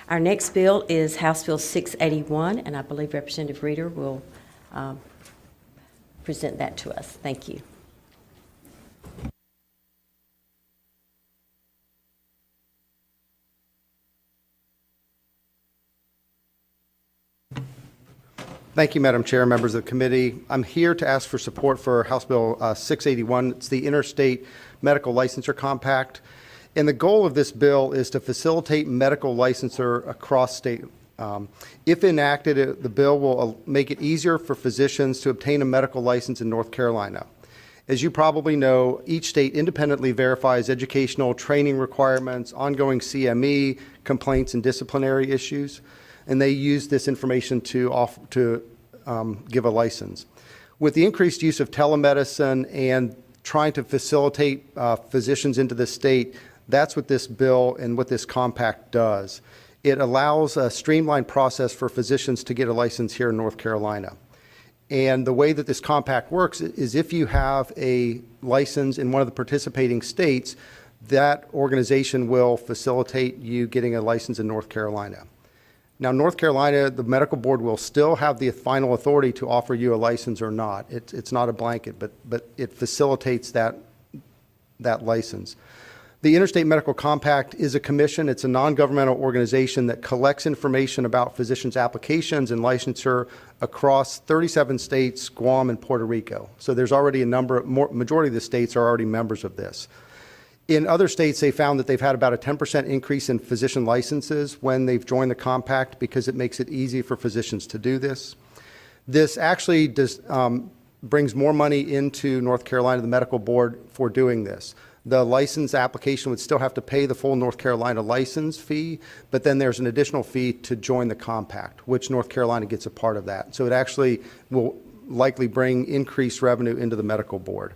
Our next bill is House Bill 681, and I believe Representative Reeder will present that to us. Thank you. Thank you, Madam Chair, members of the committee. I'm here to ask for support for House Bill 681. It's the Interstate Medical Licensure Compact. And the goal of this bill is to facilitate medical licensure across state. If enacted, the bill will make it easier for physicians to obtain a medical license in North Carolina. As you probably know, each state independently verifies educational training requirements, ongoing CME, complaints, and disciplinary issues, and they use this information to give a license. With the increased use of telemedicine and trying to facilitate physicians into the state, that's what this bill and what this compact does. It allows a streamlined process for physicians to get a license here in North Carolina. And the way that this compact works is if you have a license in one of the participating states, that organization will facilitate you getting a license in North Carolina. Now, North Carolina, the medical board will still have the final authority to offer you a license or not. It's not a blanket, but it facilitates that license. The Interstate Medical Compact is a commission. It's a non-governmental organization that collects information about physicians' applications and licensure across 37 states, Guam, and Puerto Rico. So there's already majority of the states are already members of this. In other states, they found that they've had about a 10% increase in physician licenses when they've joined the compact because it makes it easy for physicians to do this. This actually brings more money into North Carolina, the medical board, for doing this. The license application would still have to pay the full North Carolina license fee, but then there's an additional fee to join the compact, which North Carolina gets a part of that. So it actually will likely bring increased revenue into the medical board.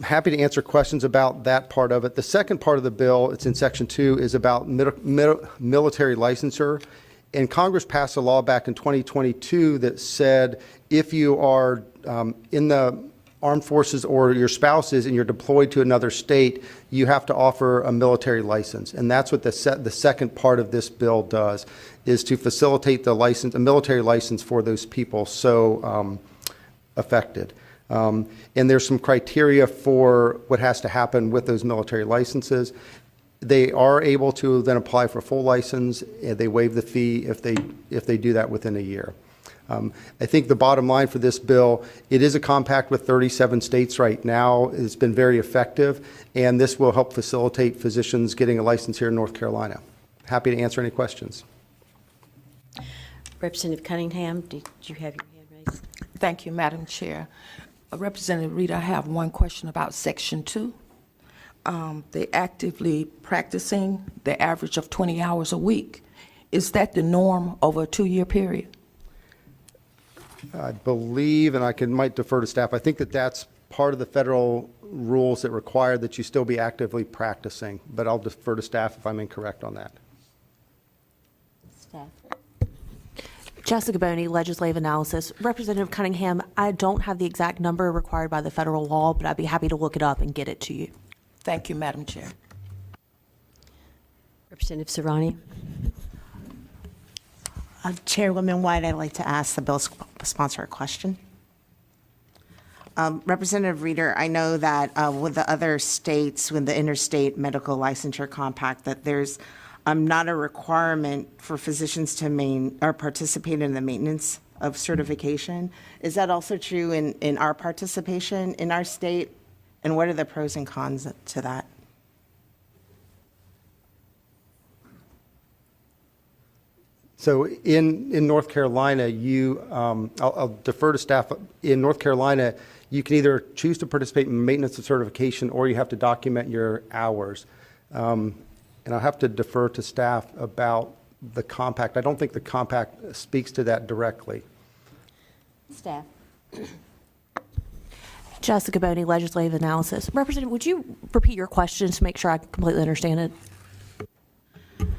Happy to answer questions about that part of it. The second part of the bill, it's in Section 2, is about military licensure. And Congress passed a law back in 2022 that said if you are in the armed forces or your spouse is and you're deployed to another state, you have to offer a military license. And that's what the second part of this bill does, is to facilitate the license, a military license for those people so affected. And there's some criteria for what has to happen with those military licenses. They are able to then apply for a full license. They waive the fee if they do that within a year. I think the bottom line for this bill, it is a compact with 37 states right now. It's been very effective, and this will help facilitate physicians getting a license here in North Carolina. Happy to answer any questions. Representative Cunningham, did you have your hand raised? Thank you, Madam Chair. Representative Reed, I have one question about Section 2. They actively practicing the average of 20 hours a week. Is that the norm over a 2-year period? I believe, and might defer to staff, I think that's part of the federal rules that require that you still be actively practicing, but I'll defer to staff if I'm incorrect on that. Staff. Jessica Boney, Legislative Analysis. Representative Cunningham, I don't have the exact number required by the federal law, but I'd be happy to look it up and get it to you. Thank you, Madam Chair. Representative Serrani. Chairwoman White, I'd like to ask the bill sponsor a question. Representative Reeder, I know that with the other states, with the Interstate Medical Licensure Compact, that there's not a requirement for physicians to participate in the maintenance of certification. Is that also true in our participation in our state? And what are the pros and cons to that? So in North Carolina, I'll defer to staff. In North Carolina, you can either choose to participate in maintenance of certification or you have to document your hours. And I'll have to defer to staff about the compact. I don't think the compact speaks to that directly. Staff. Jessica Boney, Legislative Analysis. Representative, would you repeat your question to make sure I completely understand it?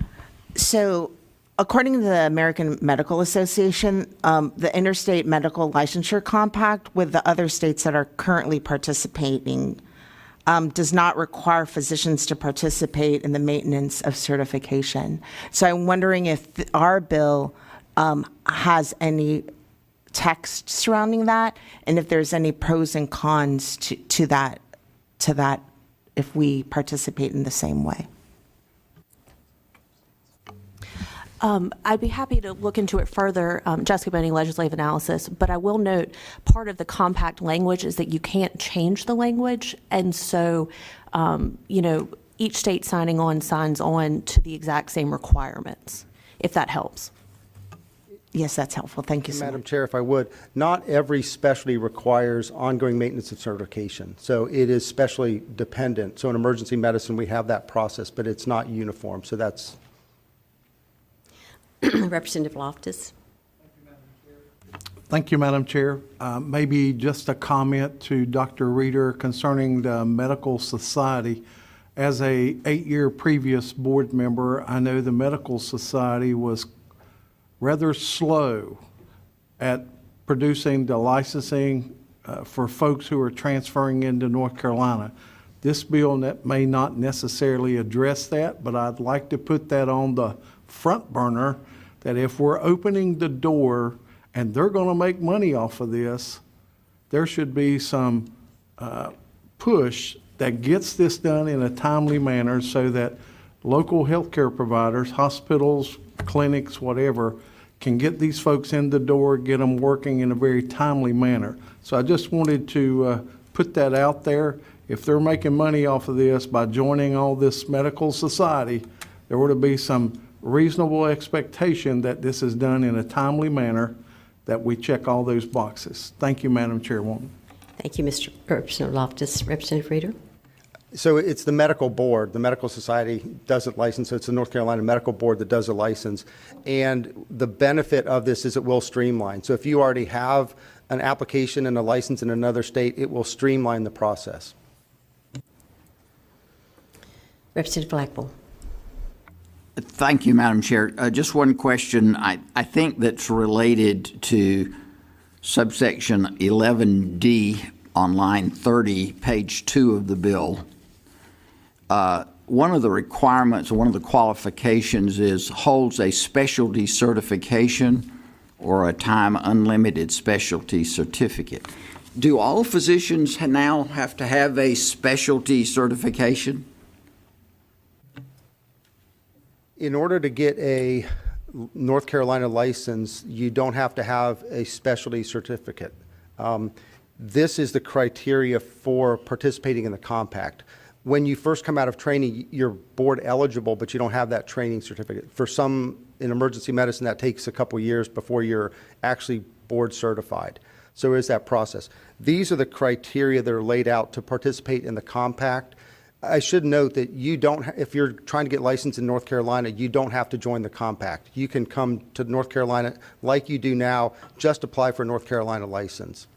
So, according to the American Medical Association, the Interstate Medical Licensure Compact with the other states that are currently participating, does not require physicians to participate in the maintenance of certification. So I'm wondering if our bill has any text surrounding that, and if there's any pros and cons to that if we participate in the same way. I'd be happy to look into it further, Jessica Boney, legislative analysis, but I will note part of the compact language is that you can't change the language. And so, each state signing on signs on to the exact same requirements, if that helps. Yes, that's helpful. Thank you so Madam much. Chair, if I would, not every specialty requires ongoing maintenance of certification. So it is specialty dependent. So in emergency medicine, we have that process, but it's not uniform. So that's. Representative Loftus. Thank you, Madam Chair. Maybe just a comment to Dr. Reeder concerning the Medical Society. As a 8-year previous board member, I know the Medical Society was rather slow at producing the licensing for folks who are transferring into North Carolina. This bill may not necessarily address that, but I'd like to put that on the front burner, that if we're opening the door and they're going to make money off of this, there should be some push that gets this done in a timely manner so that local healthcare providers, hospitals, clinics, whatever, can get these folks in the door, get them working in a very timely manner. So I just wanted to put that out there. If they're making money off of this by joining all this medical society, there ought to be some reasonable expectation that this is done in a timely manner, that we check all those boxes. Thank you, Madam Chairwoman. Thank you, Mr. Representative Loftus. Representative Reeder. So it's the medical board. The medical society doesn't license. So it's the North Carolina Medical Board that does a license. And the benefit of this is it will streamline. So if you already have an application and a license in another state, it will streamline the process. Representative Blackburn. Thank you, Madam Chair. Just one question. I think that's related to subsection 11D on line 30, page 2 of the bill. One of the requirements, or one of the qualifications is holds a specialty certification or a time unlimited specialty certificate. Do all physicians now have to have a specialty certification? In order to get a North Carolina license, you don't have to have a specialty certificate. This is the criteria for participating in the compact. When you first come out of training, you're board eligible, but you don't have that training certificate. For some in emergency medicine, that takes a couple years before you're actually board certified. So is that process. These are the criteria that are laid out to participate in the compact. I should note that you don't, if you're trying to get licensed in North Carolina, you don't have to join the compact. You can come to North Carolina like you do now, just apply for a North Carolina license.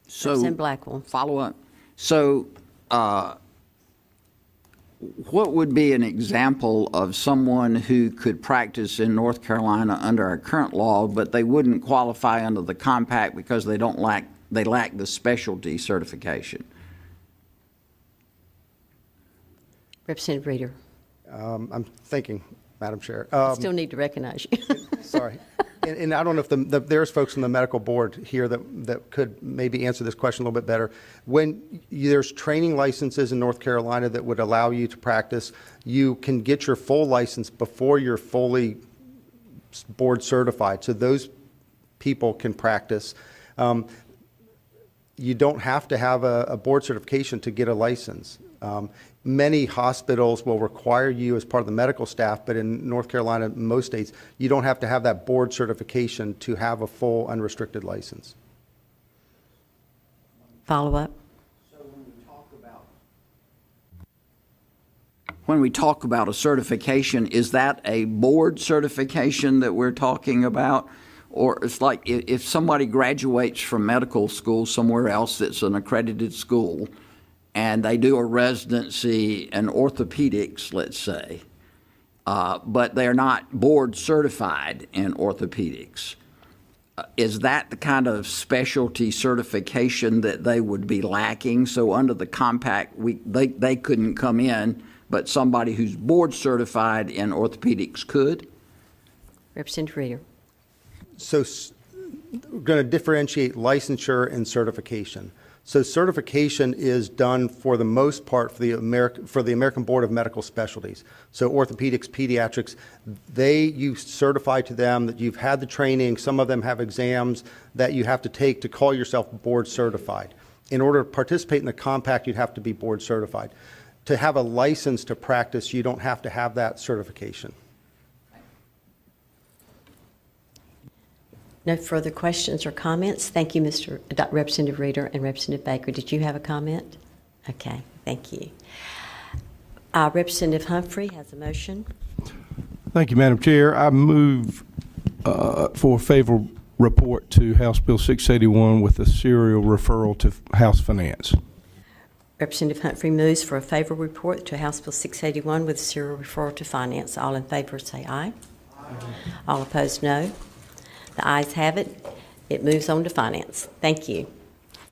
So, Representative Blackwell. follow up. So, what would be an example of someone who could practice in North Carolina under our current law, but they wouldn't qualify under the compact because they lack the specialty certification? Representative Reeder. I'm thinking, Madam Chair. I still need to recognize you. Sorry. And I don't know if there's folks from the medical board here that could maybe answer this question a little bit better. When there's training licenses in North Carolina that would allow you to practice, you can get your full license before you're fully board certified. So those people can practice. You don't have to have a board certification to get a license. Many hospitals will require you as part of the medical staff, but in North Carolina, most states, you don't have to have that board certification to have a full unrestricted license. Follow up. So when we talk about a certification, is that a board certification that we're talking about? Or it's like if somebody graduates from medical school somewhere else that's an accredited school, and they do a residency in orthopedics, let's say, but they're not board certified in orthopedics. is that the kind of specialty certification that they would be lacking? So under the compact, they couldn't come in, but somebody who's board certified in orthopedics could? Representative Reader. So we're going to differentiate licensure and certification. So certification is done for the most part for the American Board of Medical Specialties. So orthopedics, pediatrics, you certify to them that you've had the training. Some of them have exams that you have to take to call yourself board certified. In order to participate in the compact, you'd have to be board certified. To have a license to practice, you don't have to have that certification. No further questions or comments. Thank you, Representative Reader and Representative Baker. Did you have a comment? Okay, thank you. Representative Humphrey has a motion. Thank you, Madam Chair. I move for a favorable report to House Bill 681 with a serial referral to House Finance. Representative Humphrey moves for a favorable report to House Bill 681 with a serial referral to Finance. All in favor say aye. Aye. All opposed, no. The ayes have it. It moves on to Finance. Thank you.